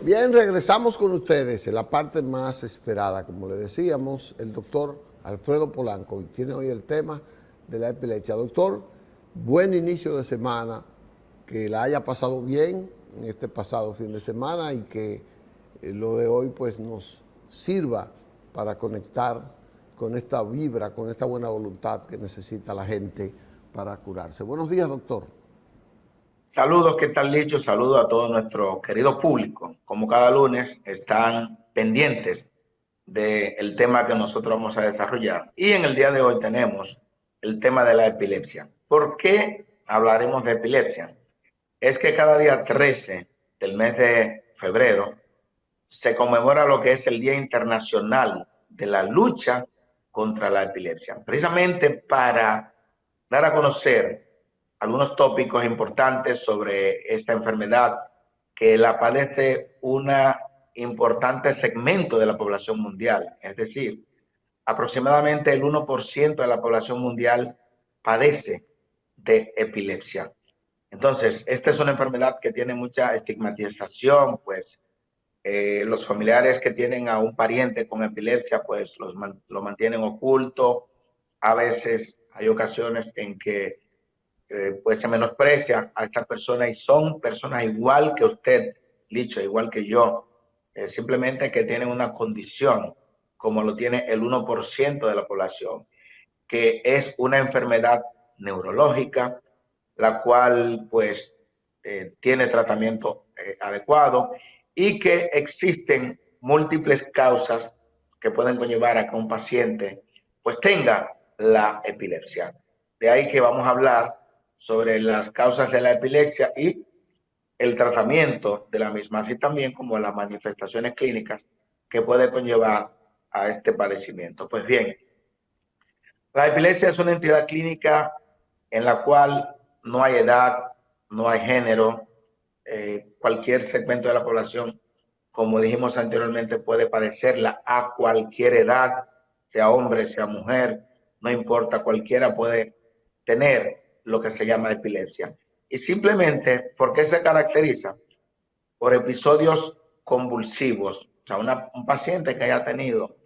Bien, regresamos con ustedes en la parte más esperada, como le decíamos, el doctor Alfredo Polanco, y tiene hoy el tema de la epilepsia. Doctor, buen inicio de semana, que la haya pasado bien en este pasado fin de semana y que lo de hoy pues nos sirva para conectar con esta vibra, con esta buena voluntad que necesita la gente para curarse. Buenos días, doctor. Saludos, ¿qué tal, Licho? Saludos a todo nuestro querido público. Como cada lunes, están pendientes del tema que nosotros vamos a desarrollar. Y en el día de hoy tenemos el tema de la epilepsia. ¿Por qué hablaremos de epilepsia? Es que cada día 13 del mes de febrero se conmemora lo que es el Día Internacional de la Lucha contra la Epilepsia, precisamente para dar a conocer algunos tópicos importantes sobre esta enfermedad que la padece un importante segmento de la población mundial, es decir, aproximadamente el 1% de la población mundial padece de epilepsia. Entonces, esta es una enfermedad que tiene mucha estigmatización, pues los familiares que tienen a un pariente con epilepsia, pues lo mantienen oculto. A veces hay ocasiones en que pues se menosprecia a estas personas y son personas igual que usted, dicho, igual que yo, simplemente que tienen una condición, como lo tiene el 1% de la población, que es una enfermedad neurológica, la cual pues tiene tratamiento adecuado y que existen múltiples causas que pueden conllevar a que un paciente pues tenga la epilepsia. De ahí que vamos a hablar sobre las causas de la epilepsia y el tratamiento de la misma, así también como las manifestaciones clínicas que puede conllevar a este padecimiento. Pues bien, la epilepsia es una entidad clínica en la cual no hay edad, no hay género, cualquier segmento de la población, como dijimos anteriormente, puede padecerla a cualquier edad, sea hombre, sea mujer, no importa, cualquiera puede tener lo que se llama epilepsia. Y simplemente, ¿por qué se caracteriza? Por episodios convulsivos. O sea, un paciente que haya tenido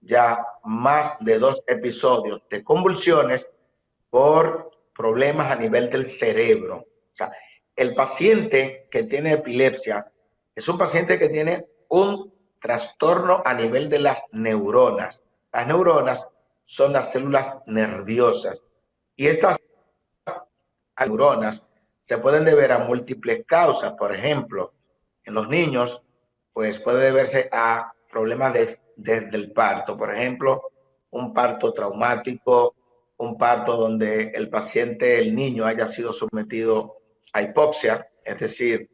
ya más de 2 episodios de convulsiones por problemas a nivel del cerebro. O sea, el paciente que tiene epilepsia es un paciente que tiene un trastorno a nivel de las neuronas. Las neuronas son las células nerviosas y estas neuronas se pueden deber a múltiples causas. Por ejemplo, en los niños, pues puede deberse a problemas desde el parto. Por ejemplo, un parto traumático, un parto donde el paciente, el niño, haya sido sometido a hipoxia, es decir,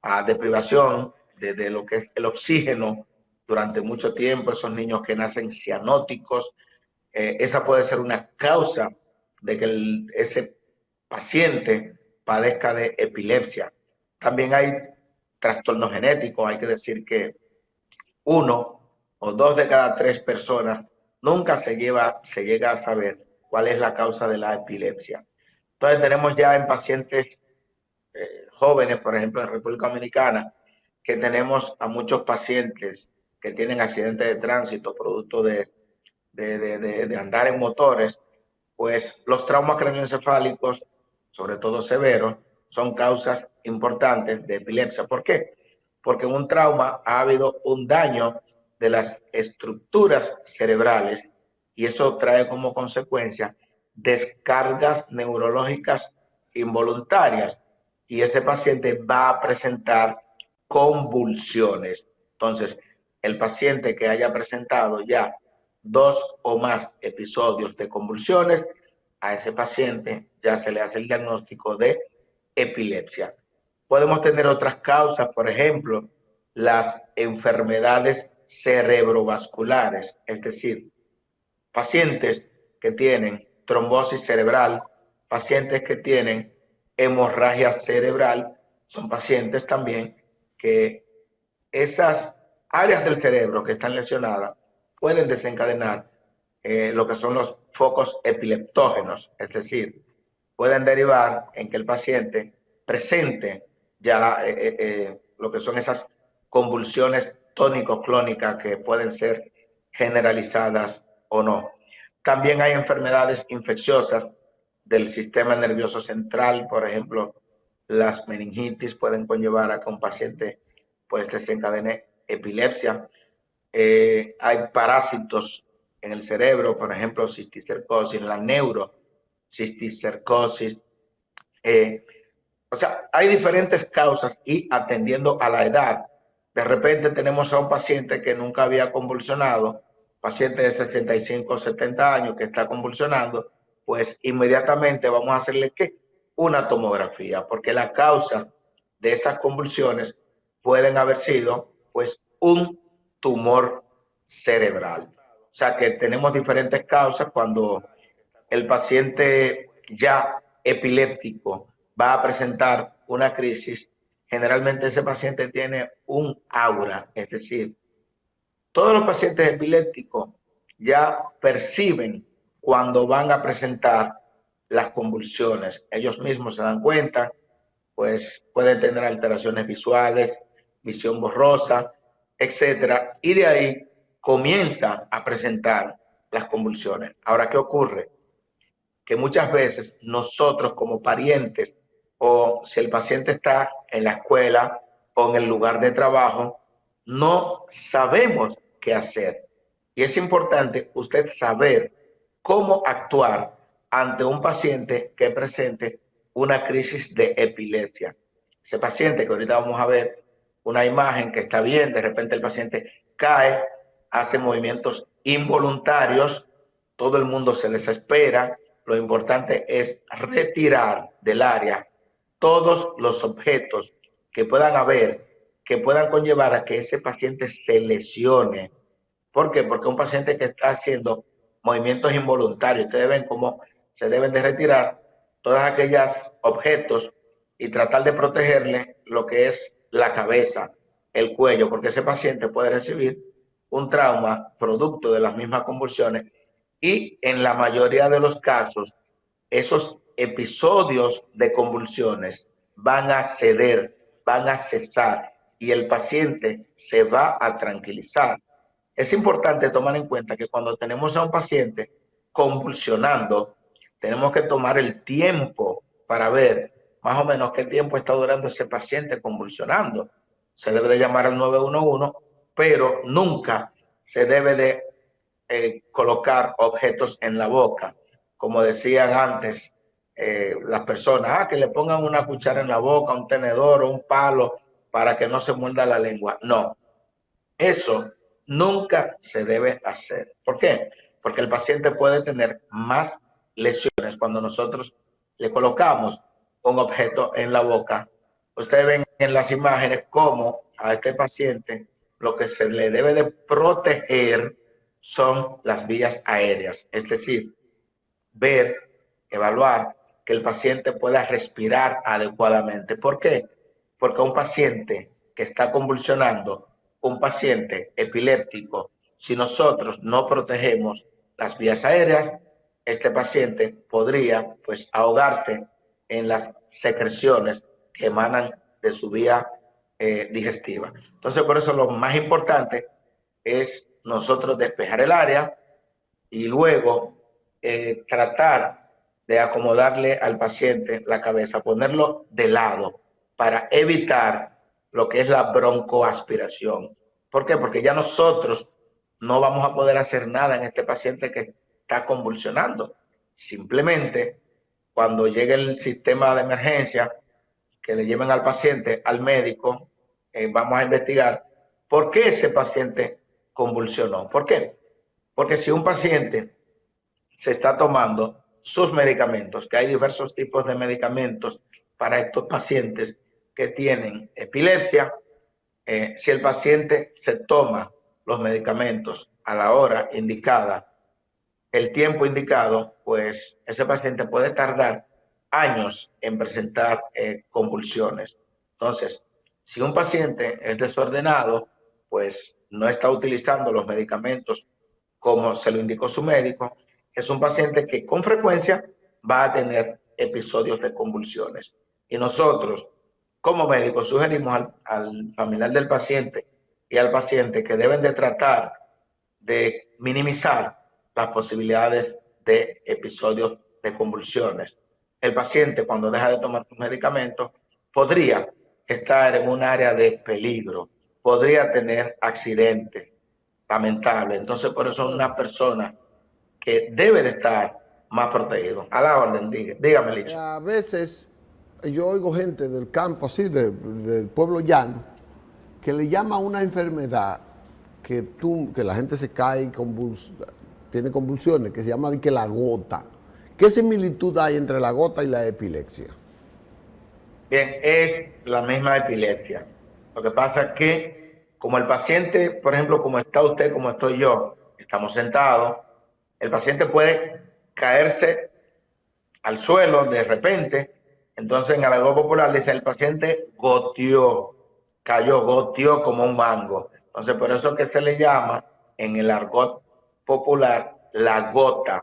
a deprivación de lo que es el oxígeno durante mucho tiempo, esos niños que nacen cianóticos, esa puede ser una causa de que ese paciente padezca de epilepsia. También hay trastornos genéticos, hay que decir que 1 o 2 de cada 3 personas nunca se llega a saber cuál es la causa de la epilepsia. Entonces tenemos ya en pacientes jóvenes, por ejemplo en República Dominicana, que tenemos a muchos pacientes que tienen accidentes de tránsito producto de andar en motores, pues los traumas craneoencefálicos, sobre todo severos, son causas importantes de epilepsia. ¿Por qué? Porque en un trauma ha habido un daño de las estructuras cerebrales y eso trae como consecuencia descargas neurológicas involuntarias y ese paciente va a presentar convulsiones. Entonces, el paciente que haya presentado ya 2 o más episodios de convulsiones, a ese paciente ya se le hace el diagnóstico de epilepsia. Podemos tener otras causas, por ejemplo, las enfermedades cerebrovasculares, es decir, pacientes que tienen trombosis cerebral, pacientes que tienen hemorragia cerebral, son pacientes también que esas áreas del cerebro que están lesionadas pueden desencadenar lo que son los focos epileptógenos, es decir, pueden derivar en que el paciente presente ya lo que son esas convulsiones tónico-clónicas que pueden ser generalizadas o no. También hay enfermedades infecciosas del sistema nervioso central, por ejemplo, las meningitis pueden conllevar a que un paciente pues desencadene epilepsia. Hay parásitos en el cerebro, por ejemplo, cisticercosis, la neurocisticercosis. O sea, hay diferentes causas y atendiendo a la edad, de repente tenemos a un paciente que nunca había convulsionado, paciente de 65 o 70 años que está convulsionando, pues inmediatamente vamos a hacerle ¿qué? Una tomografía, porque la causa de estas convulsiones pueden haber sido pues un tumor cerebral. O sea que tenemos diferentes causas cuando el paciente ya epiléptico va a presentar una crisis. Generalmente ese paciente tiene un aura, es decir, todos los pacientes epilépticos ya perciben cuando van a presentar las convulsiones. Ellos mismos se dan cuenta, pues pueden tener alteraciones visuales, visión borrosa, etcétera, y de ahí comienza a presentar las convulsiones. Ahora, ¿qué ocurre? Que muchas veces nosotros como parientes o si el paciente está en la escuela o en el lugar de trabajo, no sabemos qué hacer. Y es importante usted saber cómo actuar ante un paciente que presente una crisis de epilepsia. Ese paciente que ahorita vamos a ver una imagen que está bien, de repente el paciente cae, hace movimientos involuntarios, todo el mundo se desespera. Lo importante es retirar del área todos los objetos que puedan haber, que puedan conllevar a que ese paciente se lesione. ¿Por qué? Porque un paciente que está haciendo movimientos involuntarios, ustedes ven cómo se deben de retirar todos aquellos objetos y tratar de protegerle lo que es la cabeza, el cuello, porque ese paciente puede recibir un trauma producto de las mismas convulsiones y en la mayoría de los casos esos episodios de convulsiones van a ceder, van a cesar y el paciente se va a tranquilizar. Es importante tomar en cuenta que cuando tenemos a un paciente convulsionando, tenemos que tomar el tiempo para ver más o menos qué tiempo está durando ese paciente convulsionando. Se debe de llamar al 911, pero nunca se debe de colocar objetos en la boca. Como decían antes las personas, que le pongan una cuchara en la boca, un tenedor o un palo para que no se muerda la lengua. No, eso nunca se debe hacer. ¿Por qué? Porque el paciente puede tener más lesiones cuando nosotros le colocamos un objeto en la boca. Ustedes ven en las imágenes cómo a este paciente lo que se le debe de proteger son las vías aéreas, es decir, ver, evaluar que el paciente pueda respirar adecuadamente. ¿Por qué? Porque un paciente que está convulsionando, un paciente epiléptico, si nosotros no protegemos las vías aéreas, este paciente podría pues ahogarse en las secreciones que emanan de su vía digestiva. Entonces, por eso lo más importante es nosotros despejar el área y luego tratar de acomodarle al paciente la cabeza, ponerlo de lado para evitar lo que es la broncoaspiración. ¿Por qué? Porque ya nosotros no vamos a poder hacer nada en este paciente que está convulsionando. Simplemente cuando llegue el sistema de emergencia, que le lleven al paciente al médico, vamos a investigar por qué ese paciente convulsionó. ¿Por qué? Porque si un paciente se está tomando sus medicamentos, que hay diversos tipos de medicamentos para estos pacientes que tienen epilepsia, si el paciente se toma los medicamentos a la hora indicada, el tiempo indicado, pues ese paciente puede tardar años en presentar convulsiones. Entonces, si un paciente es desordenado, pues no está utilizando los medicamentos como se lo indicó su médico, es un paciente que con frecuencia va a tener episodios de convulsiones. Y nosotros, como médicos sugerimos al familiar del paciente y al paciente que deben de tratar de minimizar las posibilidades de episodios de convulsiones. El paciente, cuando deja de tomar sus medicamentos, podría estar en un área de peligro, podría tener accidentes lamentables. Entonces, por eso es una persona que debe de estar más protegido. A la orden, dígame, Licho. A veces yo oigo gente del campo, así, del pueblo llano, que le llama a una enfermedad que la gente se cae y tiene convulsiones, que se llama de que la gota. ¿Qué similitud hay entre la gota y la epilepsia? Bien, es la misma epilepsia. Lo que pasa es que como el paciente, por ejemplo, como está usted, como estoy yo, estamos sentados, el paciente puede caerse al suelo de repente. Entonces en el argot popular dice el paciente goteó, cayó, goteó como un mango. Entonces por eso que se le llama en el argot popular la gota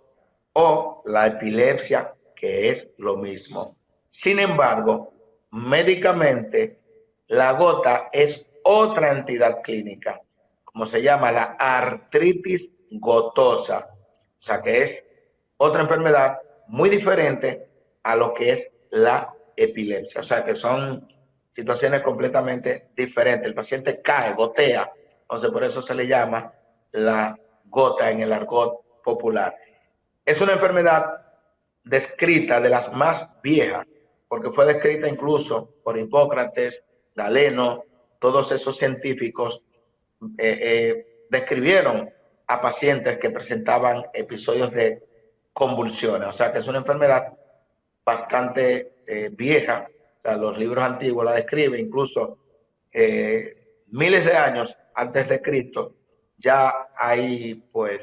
o la epilepsia, que es lo mismo. Sin embargo, médicamente la gota es otra entidad clínica, como se llama la artritis gotosa, o sea que es otra enfermedad muy diferente a lo que es la epilepsia. O sea que son situaciones completamente diferentes. El paciente cae, gotea, entonces por eso se le llama la gota en el argot popular. Es una enfermedad descrita de las más viejas, porque fue descrita incluso por Hipócrates, Galeno, todos esos científicos describieron a pacientes que presentaban episodios de convulsiones. O sea que es una enfermedad bastante vieja. O sea, los libros antiguos la describen, incluso miles de años antes de Cristo, ya hay pues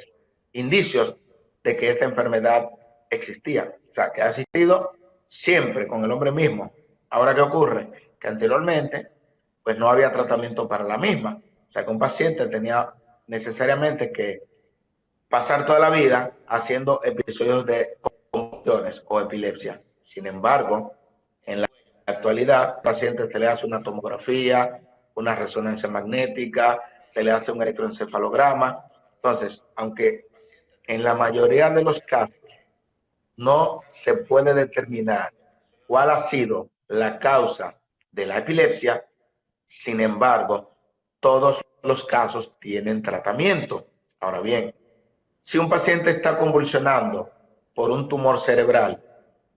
indicios de que esta enfermedad existía. O sea, que ha existido siempre con el hombre mismo. Ahora, ¿qué ocurre? Que anteriormente pues no había tratamiento para la misma. O sea, que un paciente tenía necesariamente que pasar toda la vida haciendo episodios de convulsiones o epilepsia. Sin embargo, en la actualidad, al paciente se le hace una tomografía, una resonancia magnética, se le hace un electroencefalograma. Entonces, aunque en la mayoría de los casos no se puede determinar cuál ha sido la causa de la epilepsia, sin embargo, todos los casos tienen tratamiento. Ahora bien, si un paciente está convulsionando por un tumor cerebral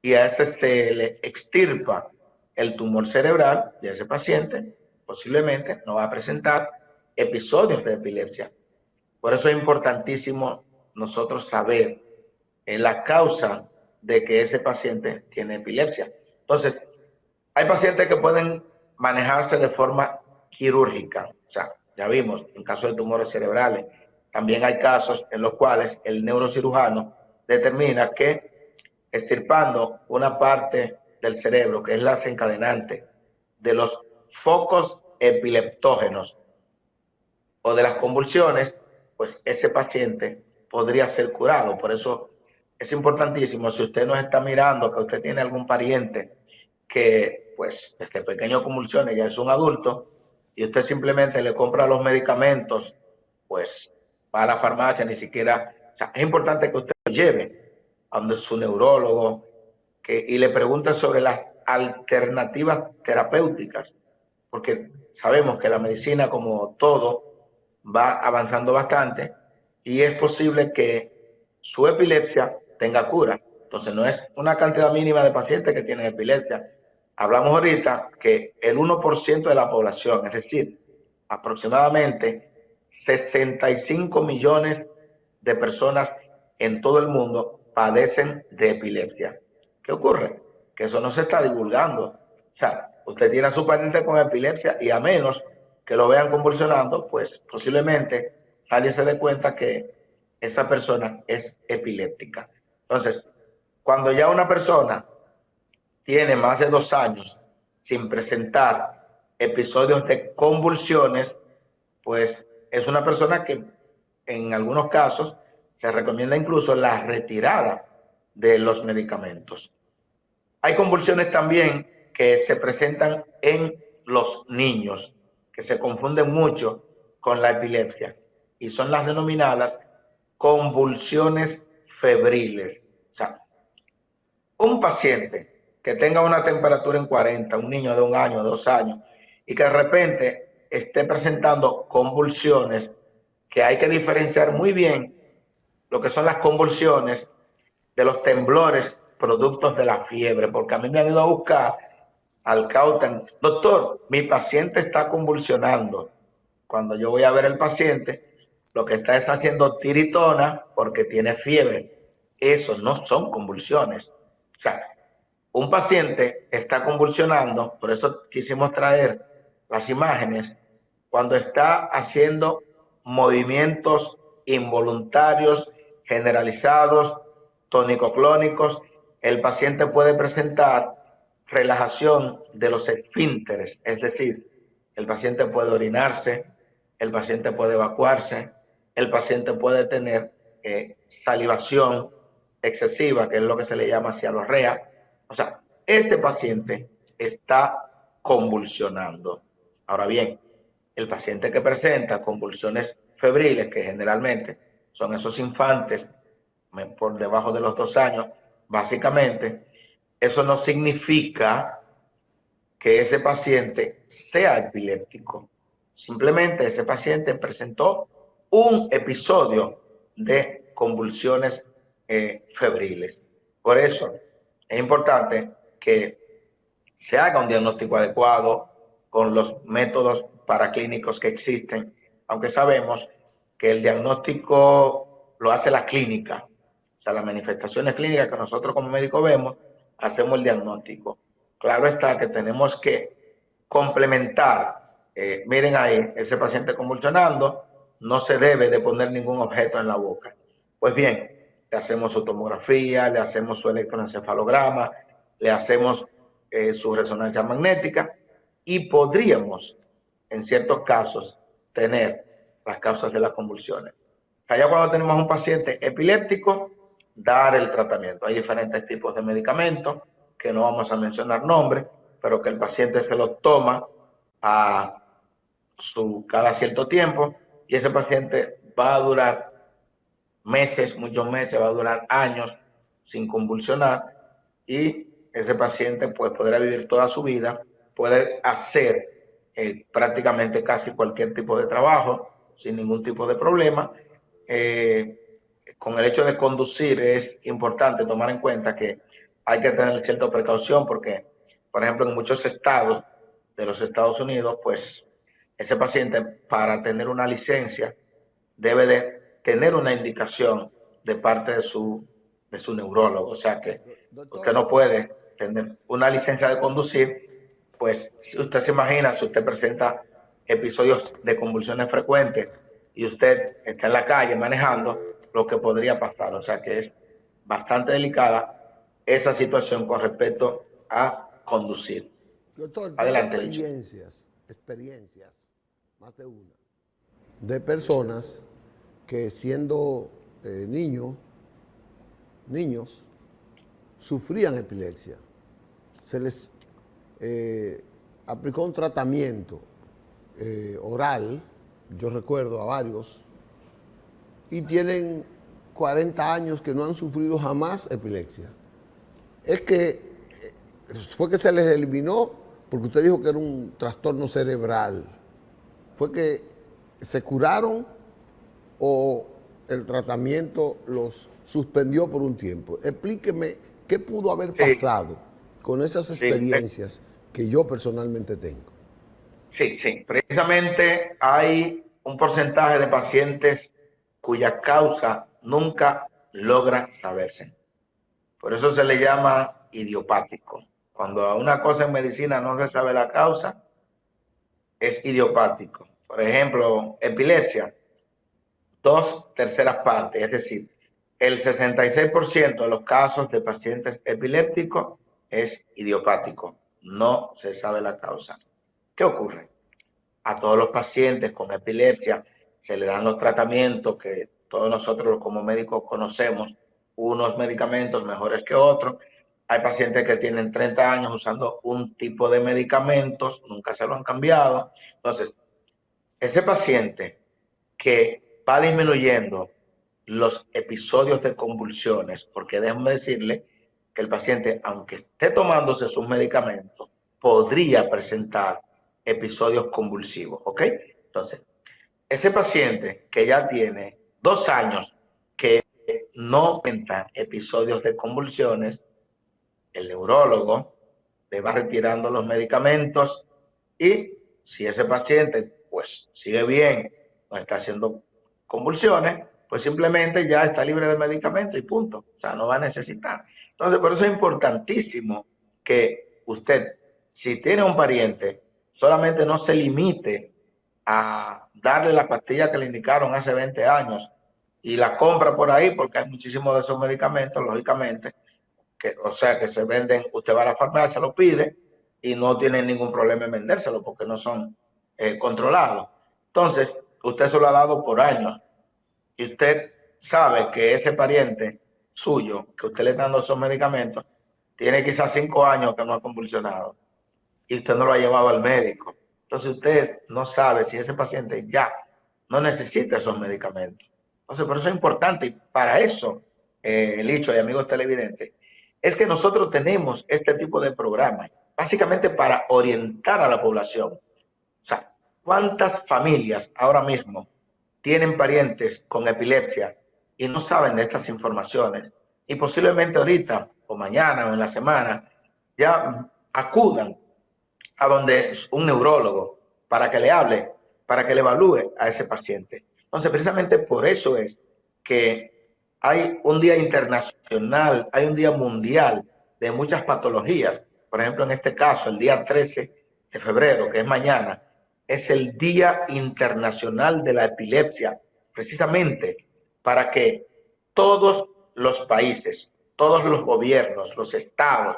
y a ese se le extirpa el tumor cerebral de ese paciente, posiblemente no va a presentar episodios de epilepsia. Por eso es importantísimo nosotros saber la causa de que ese paciente tiene epilepsia. Entonces, hay pacientes que pueden manejarse de forma quirúrgica. O sea, ya vimos, en caso de tumores cerebrales, también hay casos en los cuales el neurocirujano determina que extirpando una parte del cerebro, que es la desencadenante de los focos epileptógenos o de las convulsiones, pues ese paciente podría ser curado. Por eso es importantísimo, si usted nos está mirando, que usted tiene algún pariente que pues desde pequeño convulsiones, ya es un adulto, y usted simplemente le compra los medicamentos, pues va a la farmacia, ni siquiera, o sea, es importante que usted lo lleve a donde su neurólogo y le pregunte sobre las alternativas terapéuticas, porque sabemos que la medicina, como todo, va avanzando bastante y es posible que su epilepsia tenga cura. Entonces no es una cantidad mínima de pacientes que tienen epilepsia. Hablamos ahorita que el 1% de la población, es decir, aproximadamente 65 millones de personas en todo el mundo padecen de epilepsia. ¿Qué ocurre? Que eso no se está divulgando. O sea, usted tiene a su paciente con epilepsia y a menos que lo vean convulsionando, pues posiblemente nadie se dé cuenta que esa persona es epiléptica. Entonces, cuando ya una persona tiene más de 2 años sin presentar episodios de convulsiones, pues es una persona que en algunos casos se recomienda incluso la retirada de los medicamentos. Hay convulsiones también que se presentan en los niños, que se confunden mucho con la epilepsia, y son las denominadas convulsiones febriles. O sea, un paciente que tenga una temperatura en 40, un niño de 1 año, 2 años, y que de repente esté presentando convulsiones, que hay que diferenciar muy bien lo que son las convulsiones de los temblores productos de la fiebre, porque a mí me han ido a buscar al Cautan, doctor, mi paciente está convulsionando. Cuando yo voy a ver al paciente, lo que está es haciendo tiritona porque tiene fiebre. Eso no son convulsiones. O sea, un paciente está convulsionando, por eso quisimos traer las imágenes, cuando está haciendo movimientos involuntarios, generalizados, tónico-clónicos, el paciente puede presentar relajación de los esfínteres, es decir, el paciente puede orinarse, el paciente puede evacuarse, el paciente puede tener salivación excesiva, que es lo que se le llama cialorrea. O sea, este paciente está convulsionando. Ahora bien, el paciente que presenta convulsiones febriles, que generalmente son esos infantes por debajo de los 2 años, básicamente, eso no significa que ese paciente sea epiléptico. Simplemente ese paciente presentó un episodio de convulsiones febriles. Por eso es importante que se haga un diagnóstico adecuado con los métodos paraclínicos que existen, aunque sabemos que el diagnóstico lo hace la clínica, o sea, las manifestaciones clínicas que nosotros como médicos vemos, hacemos el diagnóstico. Claro está que tenemos que complementar, miren ahí, ese paciente convulsionando, no se debe de poner ningún objeto en la boca. Pues bien, le hacemos su tomografía, le hacemos su electroencefalograma, le hacemos su resonancia magnética y podríamos, en ciertos casos, tener las causas de las convulsiones. Allá cuando tenemos un paciente epiléptico, dar el tratamiento. Hay diferentes tipos de medicamentos, que no vamos a mencionar nombres, pero que el paciente se los toma cada cierto tiempo y ese paciente va a durar meses, muchos meses, va a durar años sin convulsionar y ese paciente pues podrá vivir toda su vida, puede hacer prácticamente casi cualquier tipo de trabajo sin ningún tipo de problema. Con el hecho de conducir es importante tomar en cuenta que hay que tener cierta precaución porque, por ejemplo, en muchos estados de los Estados Unidos, pues ese paciente para tener una licencia debe de tener una indicación de parte de su neurólogo. O sea que usted Doctor, no puede tener una licencia de conducir, pues si usted se imagina, si usted presenta episodios de convulsiones frecuentes y usted está en la calle manejando, lo que podría pasar. O sea que es bastante delicada esa situación con respecto a conducir. doctor, tengo Adelante, Licho. experiencias, más de una, de personas que siendo niños, sufrían epilepsia. Se les aplicó un tratamiento oral, yo recuerdo a varios, y tienen 40 años que no han sufrido jamás epilepsia. Es que fue que se les eliminó, porque usted dijo que era un trastorno cerebral. ¿Fue que se curaron o el tratamiento los suspendió por un tiempo? Explíqueme qué pudo haber pasado con esas experiencias que yo personalmente tengo. Sí. Precisamente hay un porcentaje de pacientes cuya causa nunca logra saberse. Por eso se le llama idiopático. Cuando a una cosa en medicina no se sabe la causa, es idiopático. Por ejemplo, epilepsia, 2/3 partes, es decir, el 66% de los casos de pacientes epilépticos es idiopático. No se sabe la causa. ¿Qué ocurre? A todos los pacientes con epilepsia se le dan los tratamientos que todos nosotros como médicos conocemos, unos medicamentos mejores que otros, Hay pacientes que tienen 30 años usando un tipo de medicamentos, nunca se lo han cambiado. Entonces, ese paciente que va disminuyendo los episodios de convulsiones, porque déjenme decirle que el paciente, aunque esté tomándose sus medicamentos, podría presentar episodios convulsivos, ¿ok? Entonces, ese paciente que ya tiene 2 años que no cuenta episodios de convulsiones, el neurólogo le va retirando los medicamentos y si ese paciente pues sigue bien, no está haciendo convulsiones, pues simplemente ya está libre de medicamento y punto. O sea, no va a necesitar. Entonces, por eso es importantísimo que usted, si tiene un pariente, solamente no se limite a darle la pastilla que le indicaron hace 20 años y la compra por ahí, porque hay muchísimos de esos medicamentos, lógicamente, que, o sea, que se venden, usted va a la farmacia, lo pide y no tiene ningún problema en vendérselo porque no son controlados. Entonces, usted se lo ha dado por años y usted sabe que ese pariente suyo, que usted le está dando esos medicamentos, tiene quizás 5 años que no ha convulsionado y usted no lo ha llevado al médico. Entonces, usted no sabe si ese paciente ya no necesita esos medicamentos. Entonces, por eso es importante y para eso, Licho y amigos televidentes, es que nosotros tenemos este tipo de programas, básicamente para orientar a la población. O sea, ¿cuántas familias ahora mismo tienen parientes con epilepsia y no saben de estas informaciones? Y posiblemente ahorita, o mañana, o en la semana, ya acudan a donde es un neurólogo para que le hable, para que le evalúe a ese paciente. Entonces, precisamente por eso es que hay un día internacional, hay un día mundial de muchas patologías. Por ejemplo, en este caso, el día 13 de febrero, que es mañana, es el Día Internacional de la Epilepsia, precisamente para que todos los países, todos los gobiernos, los estados,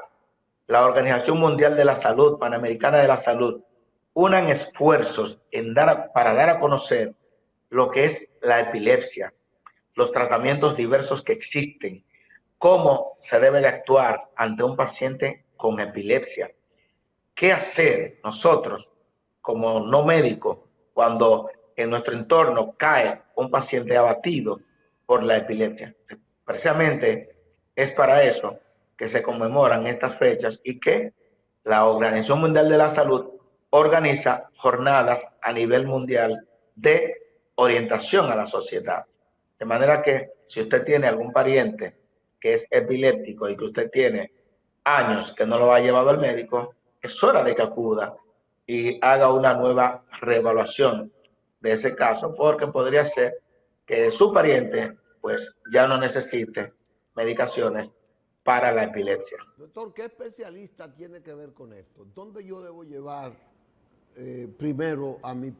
la Organización Mundial de la Salud, Panamericana de la Salud, unan esfuerzos para dar a conocer lo que es la epilepsia, los tratamientos diversos que existen, cómo se debe de actuar ante un paciente con epilepsia, qué hacer nosotros como no médicos cuando en nuestro entorno cae un paciente abatido por la epilepsia. Precisamente es para eso que se conmemoran estas fechas y que la Organización Mundial de la Salud organiza jornadas a nivel mundial de orientación a la sociedad. De manera que si usted tiene algún pariente que es epiléptico y que usted tiene años que no lo ha llevado al médico, es hora de que acuda y haga una nueva reevaluación de ese caso, porque podría ser que su pariente pues ya no necesite medicaciones para la epilepsia. Doctor, ¿qué especialista tiene que ver con esto? ¿Dónde yo debo llevar primero a mi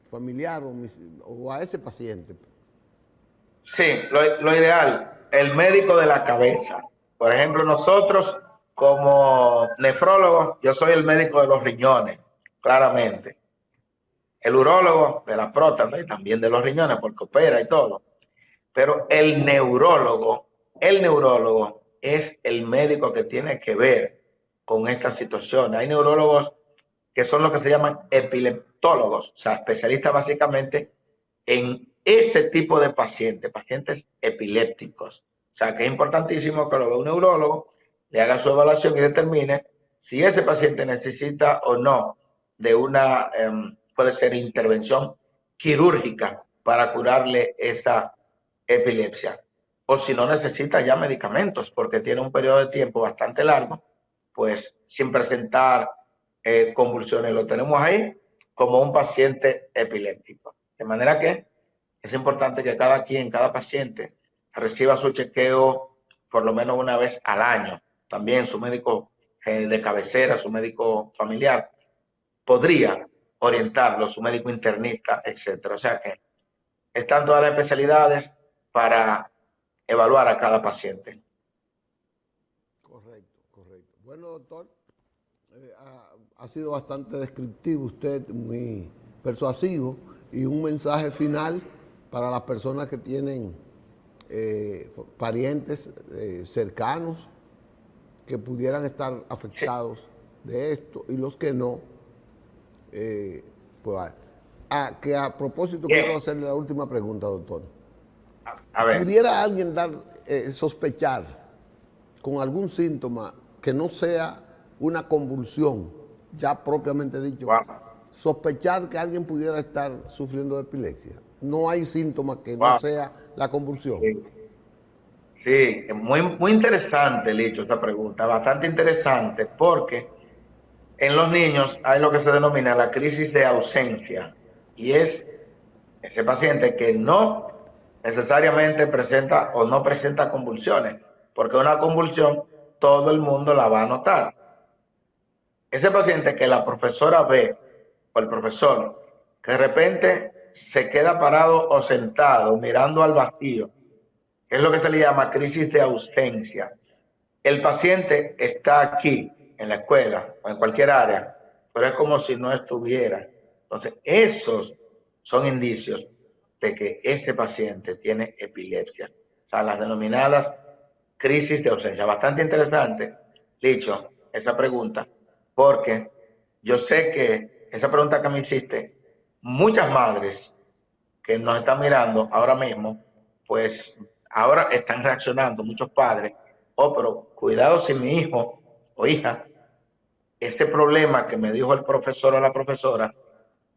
familiar o a ese paciente? Sí, lo ideal, el médico de la cabeza. Por ejemplo, nosotros como nefrólogos, yo soy el médico de los riñones, claramente. El urólogo de la próstata y también de los riñones, porque opera y todo. Pero el neurólogo es el médico que tiene que ver con esta situación. Hay neurólogos que son los que se llaman epileptólogos, o sea, especialistas básicamente en ese tipo de pacientes, pacientes epilépticos. O sea, que es importantísimo que lo vea un neurólogo, le haga su evaluación y determine si ese paciente necesita o no de una, puede ser intervención quirúrgica para curarle esa epilepsia. O si no necesita ya medicamentos, porque tiene un periodo de tiempo bastante largo, pues sin presentar convulsiones. Lo tenemos ahí como un paciente epiléptico. De manera que es importante que cada paciente, reciba su chequeo por lo menos una vez al año. También su médico de cabecera, su médico familiar, podría orientarlo, su médico internista, etcétera. O sea que están todas las especialidades para evaluar a cada paciente. Correcto, correcto. Bueno, doctor, ha sido bastante descriptivo usted, muy persuasivo, y un mensaje final para las personas que tienen parientes cercanos que pudieran estar afectados de esto y los que no, pues que a propósito Bien. quiero hacerle la última pregunta, doctor. A ver. ¿Pudiera alguien sospechar con algún síntoma que no sea una convulsión, ya propiamente dicho, Wow. sospechar que alguien pudiera estar sufriendo de epilepsia? No hay síntoma que no Wow. sea la convulsión. Sí, sí, es muy interesante, Licho, esta pregunta, bastante interesante, porque en los niños hay lo que se denomina la crisis de ausencia, y es ese paciente que no necesariamente presenta o no presenta convulsiones, porque una convulsión todo el mundo la va a notar. Ese paciente que la profesora ve, o el profesor, que de repente se queda parado o sentado mirando al vacío, que es lo que se le llama crisis de ausencia. El paciente está aquí, en la escuela o en cualquier área, pero es como si no estuviera. Entonces, esos son indicios de que ese paciente tiene epilepsia. O sea, las denominadas crisis de ausencia. Bastante interesante, dicho, esa pregunta, porque yo sé que esa pregunta que me hiciste, muchas madres que nos están mirando ahora mismo, pues ahora están reaccionando muchos padres. Oh, pero cuidado si mi hijo o hija, ese problema que me dijo el profesor o la profesora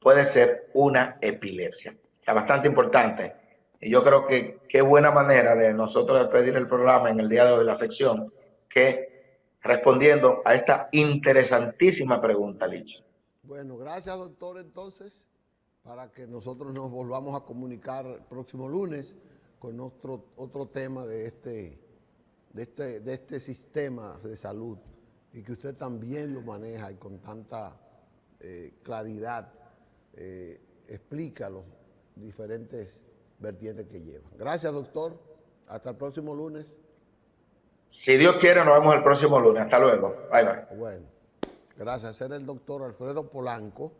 puede ser una epilepsia. O sea, bastante importante. Y yo creo que qué buena manera de nosotros despedir el programa en el día de hoy, la sección, que respondiendo a esta interesantísima pregunta, Licho. Bueno, gracias, doctor, entonces, para que nosotros nos volvamos a comunicar el próximo lunes con otro tema de este sistema de salud y que usted también lo maneja y con tanta claridad explica los diferentes vertientes que lleva. Gracias, doctor. Hasta el próximo lunes. Si Dios quiere, nos vemos el próximo lunes. Hasta luego. Bye, bye. Bueno, gracias. Era el doctor Alfredo Polanco,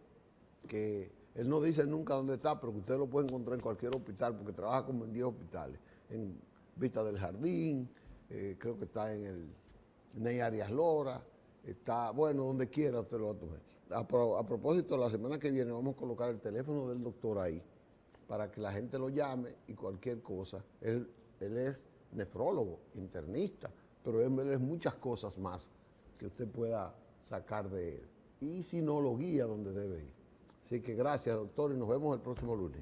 que él no dice nunca dónde está, pero que usted lo puede encontrar en cualquier hospital, porque trabaja como en 10 hospitales. En Vista del Jardín, creo que está en el Ney Arias Lora, está, bueno, donde quiera usted lo va a tomar. A propósito, la semana que viene vamos a colocar el teléfono del doctor ahí, para que la gente lo llame y cualquier cosa. Él es nefrólogo, internista, pero él es muchas cosas más que usted pueda sacar de él. Y si no, lo guía donde debe ir. Así que gracias, doctor, y nos vemos el próximo lunes.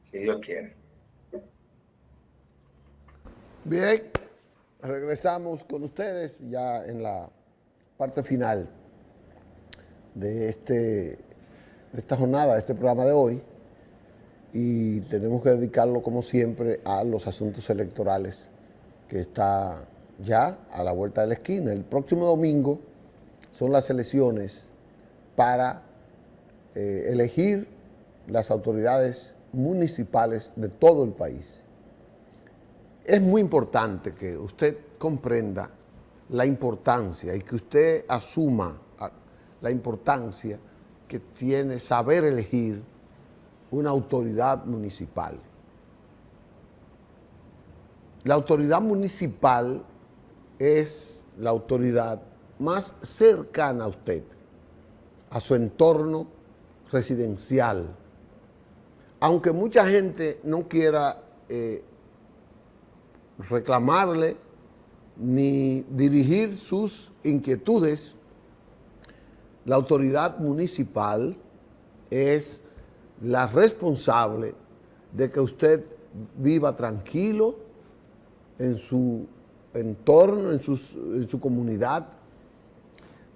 Si Dios quiere. Bien, regresamos con ustedes ya en la parte final de esta jornada, de este programa de hoy. Y tenemos que dedicarlo, como siempre, a los asuntos electorales, que está ya a la vuelta de la esquina. El próximo domingo son las elecciones para elegir las autoridades municipales de todo el país. Es muy importante que usted comprenda la importancia y que usted asuma la importancia que tiene saber elegir una autoridad municipal. La autoridad municipal es la autoridad más cercana a usted, a su entorno residencial. Aunque mucha gente no quiera reclamarle ni dirigir sus inquietudes, la autoridad municipal es la responsable de que usted viva tranquilo en su entorno, en su comunidad,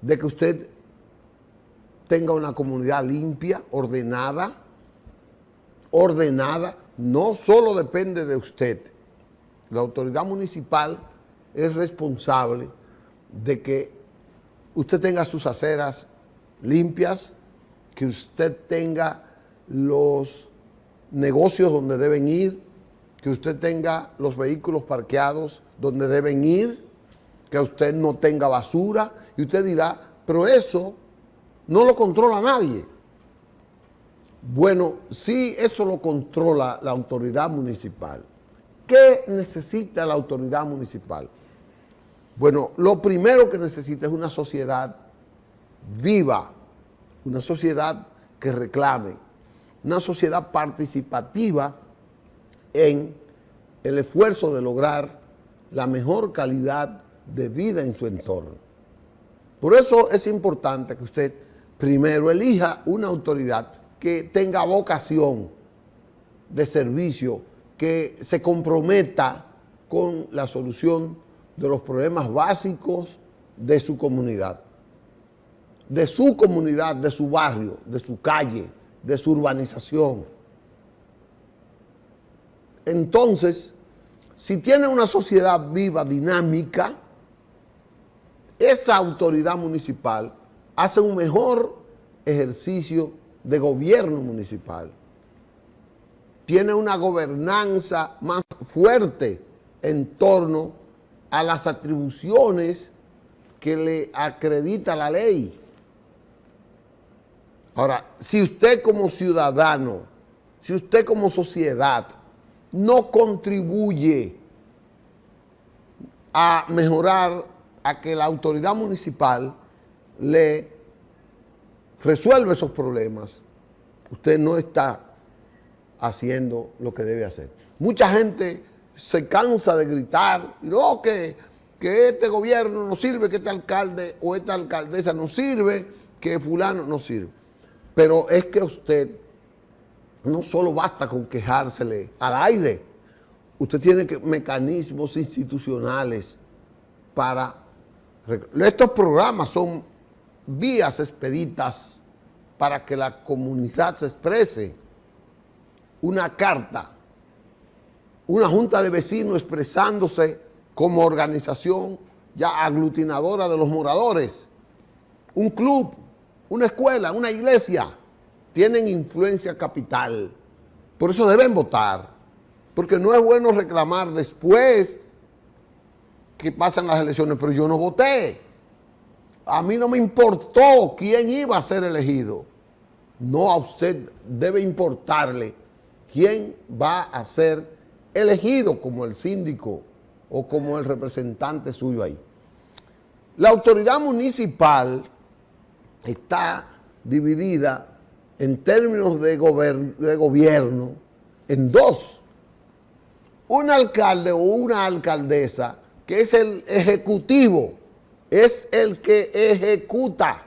de que usted tenga una comunidad limpia, ordenada, no solo depende de usted. La autoridad municipal es responsable de que usted tenga sus aceras limpias, que usted tenga los negocios donde deben ir, que usted tenga los vehículos parqueados donde deben ir, que usted no tenga basura. Y usted dirá, pero eso no lo controla nadie. Bueno, sí, eso lo controla la autoridad municipal. ¿Qué necesita la autoridad municipal? Bueno, lo primero que necesita es una sociedad viva, una sociedad que reclame, una sociedad participativa en el esfuerzo de lograr la mejor calidad de vida en su entorno. Por eso es importante que usted primero elija una autoridad que tenga vocación de servicio, que se comprometa con la solución de los problemas básicos de su comunidad, de su barrio, de su calle, de su urbanización. Entonces, si tiene una sociedad viva, dinámica, esa autoridad municipal hace un mejor ejercicio de gobierno municipal. Tiene una gobernanza más fuerte en torno a las atribuciones que le acredita la ley. Ahora, si usted como ciudadano, si usted como sociedad no contribuye a mejorar, a que la autoridad municipal le resuelva esos problemas, usted no está haciendo lo que debe hacer. Mucha gente se cansa de gritar, no, que este gobierno no sirve, que este alcalde o esta alcaldesa no sirve, que fulano no sirve. Pero es que usted no solo basta con quejársele al aire, usted tiene mecanismos institucionales para... Estos programas son vías expeditas para que la comunidad se exprese. Una carta, una junta de vecinos expresándose como organización ya aglutinadora de los moradores, un club, una escuela, una iglesia, tienen influencia capital. Por eso deben votar, porque no es bueno reclamar después que pasan las elecciones, pero yo no voté. A mí no me importó quién iba a ser elegido. No, a usted debe importarle quién va a ser elegido como el síndico o como el representante suyo ahí. La autoridad municipal está dividida en términos de gobierno en dos. Un alcalde o una alcaldesa que es el ejecutivo, es el que ejecuta,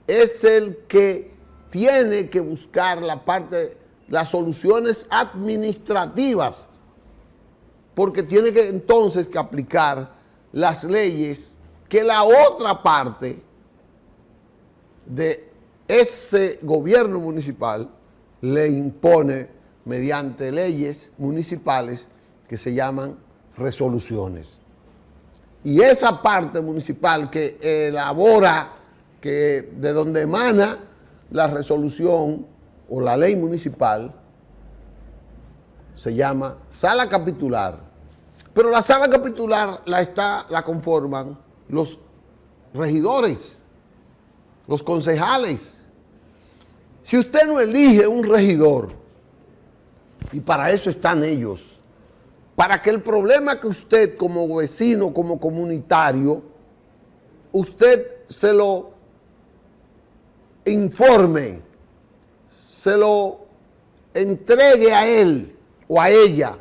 es el que tiene que buscar las soluciones administrativas, porque tiene que entonces que aplicar las leyes que la otra parte de ese gobierno municipal le impone mediante leyes municipales que se llaman resoluciones. Y esa parte municipal que elabora, que de donde emana la resolución o la ley municipal, se llama sala capitular. Pero la sala capitular la conforman los regidores, los concejales. Si usted no elige un regidor, y para eso están ellos, para que el problema que usted como vecino, como comunitario, usted se lo informe, se lo entregue a él o a ella,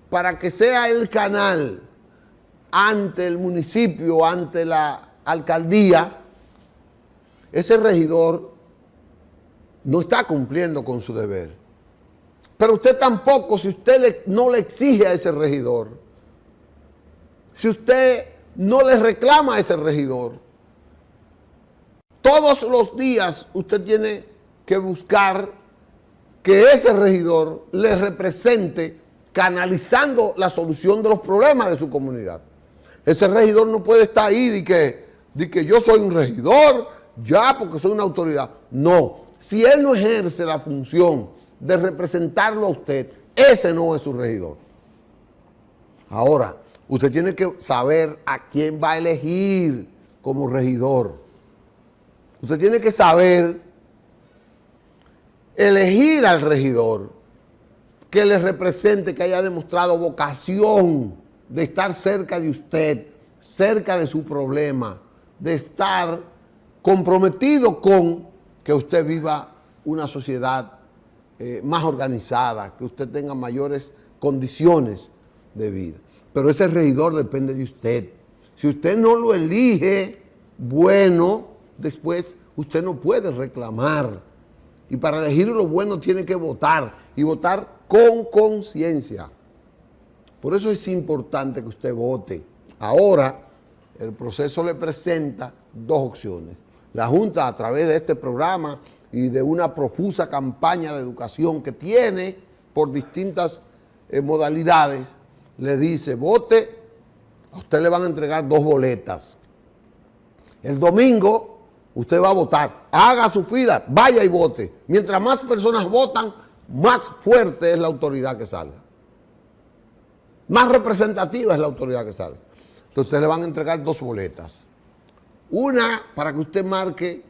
para que sea el canal ante el municipio, ante la alcaldía, ese regidor no está cumpliendo con su deber. Pero usted tampoco, si usted no le exige a ese regidor, si usted no le reclama a ese regidor, todos los días usted tiene que buscar que ese regidor le represente canalizando la solución de los problemas de su comunidad. Ese regidor no puede estar ahí de que yo soy un regidor, ya porque soy una autoridad. No, si él no ejerce la función de representarlo a usted, ese no es su regidor. Ahora, usted tiene que saber a quién va a elegir como regidor. Usted tiene que saber elegir al regidor que le represente, que haya demostrado vocación de estar cerca de usted cerca de su problema, de estar comprometido con que usted viva una sociedad más organizada, que usted tenga mayores condiciones de vida. Pero ese regidor depende de usted. Si usted no lo elige, bueno, después usted no puede reclamar. Y para elegir lo bueno tiene que votar, y votar con conciencia. Por eso es importante que usted vote. Ahora, el proceso le presenta dos opciones. La Junta, a través de este programa y de una profusa campaña de educación que tiene por distintas modalidades, le dice, vote, a usted le van a entregar 2 boletas. El domingo usted va a votar, haga su fila, vaya y vote. Mientras más personas votan, más fuerte es la autoridad que salga. Más representativa es la autoridad que salga. Entonces usted le van a entregar 2 boletas. Una para que usted marque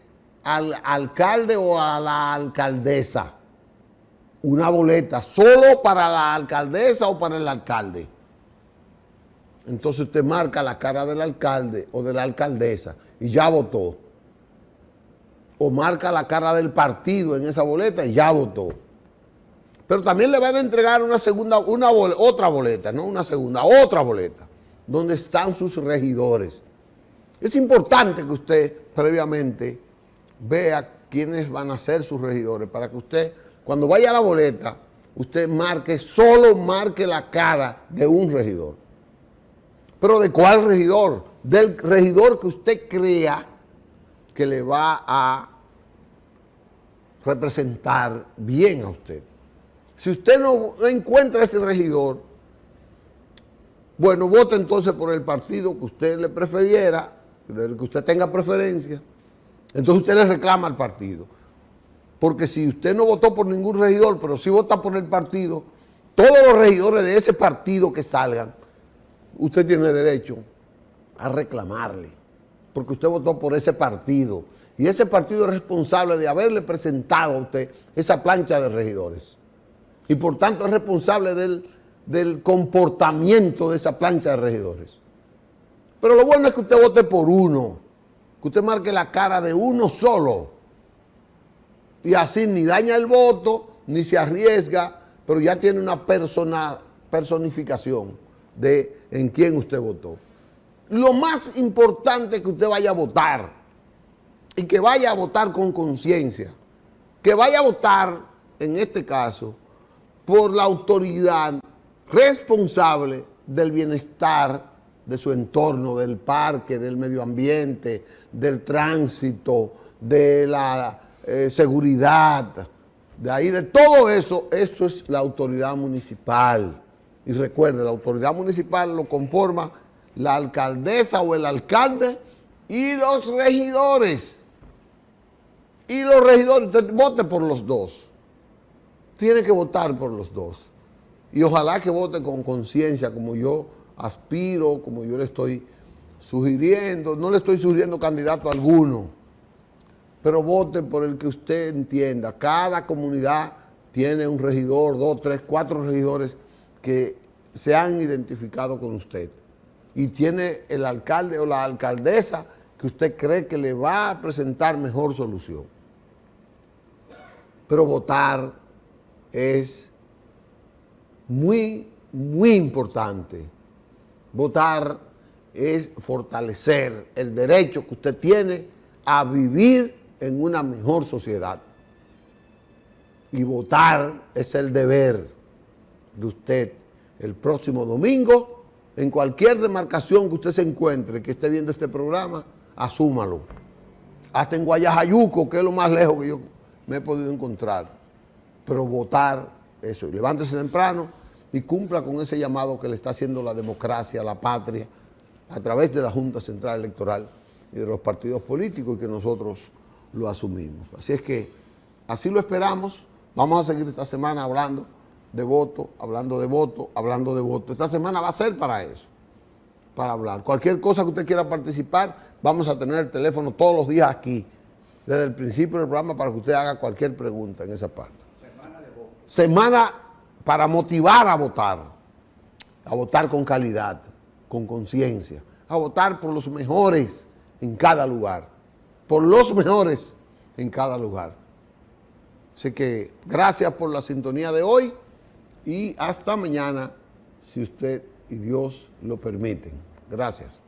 al alcalde o a la alcaldesa. Una boleta solo para la alcaldesa o para el alcalde. Entonces usted marca la cara del alcalde o de la alcaldesa y ya votó. O marca la cara del partido en esa boleta y ya votó. Pero también le van a entregar otra boleta, no una segunda, otra boleta, donde están sus regidores. Es importante que usted previamente vea quiénes van a ser sus regidores, para que usted, cuando vaya a la boleta, usted solo marque la cara de un regidor. ¿Pero de cuál regidor? Del regidor que usted crea que le va a representar bien a usted. Si usted no encuentra ese regidor, bueno, vote entonces por el partido que usted le prefiriera, del que usted tenga preferencia. Entonces usted le reclama al partido. Porque si usted no votó por ningún regidor, pero sí vota por el partido, todos los regidores de ese partido que salgan, usted tiene derecho a reclamarle, porque usted votó por ese partido, y ese partido es responsable de haberle presentado a usted esa plancha de regidores, y por tanto es responsable del comportamiento de esa plancha de regidores. Pero lo bueno es que usted vote por uno, que usted marque la cara de uno solo, y así ni daña el voto, ni se arriesga, pero ya tiene una personificación de en quién usted votó. Lo más importante es que usted vaya a votar, y que vaya a votar con conciencia, que vaya a votar, en este caso, por la autoridad responsable del bienestar de su entorno, del parque, del medio ambiente, del tránsito, de la seguridad, de ahí, de todo eso. Eso es la autoridad municipal. Y recuerde, la autoridad municipal lo conforma la alcaldesa o el alcalde y los regidores. Y los regidores, usted vote por los dos. Tiene que votar por los dos. Y ojalá que vote con conciencia, como yo aspiro, como yo le estoy sugiriendo. No le estoy sugiriendo candidato alguno, pero vote por el que usted entienda. Cada comunidad tiene un regidor, 2, 3, 4 regidores que se han identificado con usted. Y tiene el alcalde o la alcaldesa que usted cree que le va a presentar mejor solución. Pero votar es muy, muy importante. Votar es fortalecer el derecho que usted tiene a vivir en una mejor sociedad. Y votar es el deber de usted. El próximo domingo, en cualquier demarcación que usted se encuentre, que esté viendo este programa, asúmalo. Hasta en Guayajayuco, que es lo más lejos que yo me he podido encontrar. Pero votar, eso, levántese temprano y cumpla con ese llamado que le está haciendo la democracia, la patria, a través de la Junta Central Electoral y de los partidos políticos, y que nosotros lo asumimos. Así es que así lo esperamos. Vamos a seguir esta semana hablando de voto, hablando de voto, hablando de voto. Esta semana va a ser para eso, para hablar. Cualquier cosa que usted quiera participar, vamos a tener el teléfono todos los días aquí, desde el principio del programa, para que usted haga cualquier pregunta en esa parte. Semana de voto. Semana para motivar a votar con calidad, con conciencia, a votar por los mejores en cada lugar, por los mejores en cada lugar. Así que gracias por la sintonía de hoy y hasta mañana, si usted y Dios lo permiten. Gracias.